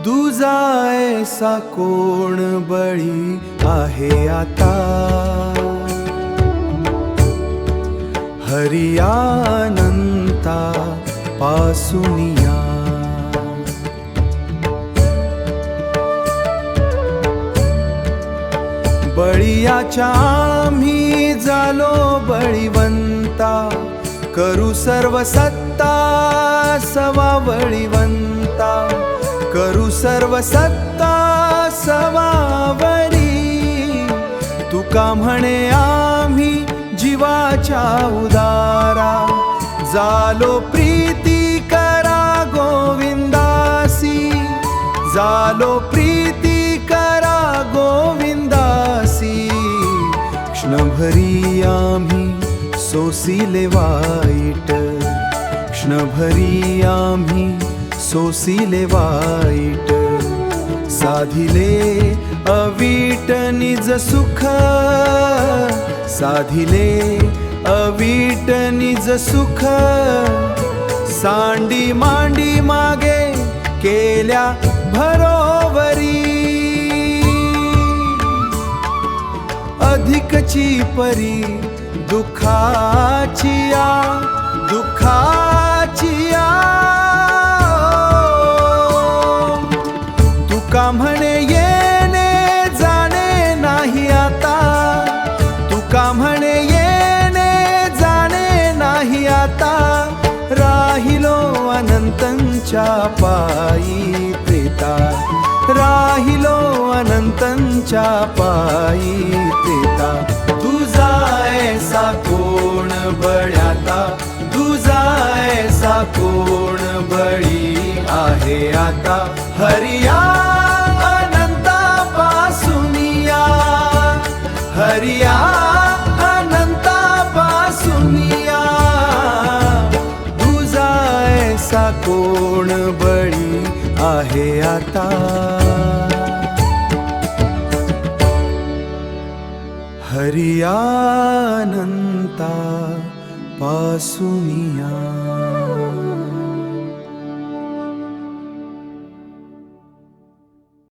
दुजा ऐसा कोण बळी आहे आता, हरी अनंता पासूनिया. बळीयाच्या आम्ही झालो बळीवंता, करू सर्व सत्ता सवावळीवंता, करू सर्व सत्ता सवावरी. तुका म्हणे आम्ही जीवाच्या उदारा, झालो प्रीती करा गोविंदासी, झालो प्रीती करा गोविंदासी. क्षणभरी आम्ही सोसिले वाईट, क्षणभरी आम्ही सोसिले वाईट. साधिले अवीट निज सुख, साधिले अवीट निज सुख. सांडी मांडी मागे केल्या भरोवरी, अधिकची परी दुःखाचिया दुःखाचिया. तुका म्हणे येणे जाणे नाही आता, तुका म्हणे येणे जाणे नाही आता. राहिलो अनंतांच्या पायी त्रेता, राहिलो अनंतांच्या पायी त्रेता. तुझा ऐसा कोण बळ्याता, तुझा ऐसा कोण बळी आहे आता, हरी अनंता पासूनिया, हरी अनंता पासूनिया. तुझा ऐसा कोण बळी आहे आता, हरी अनंता पासूनिया.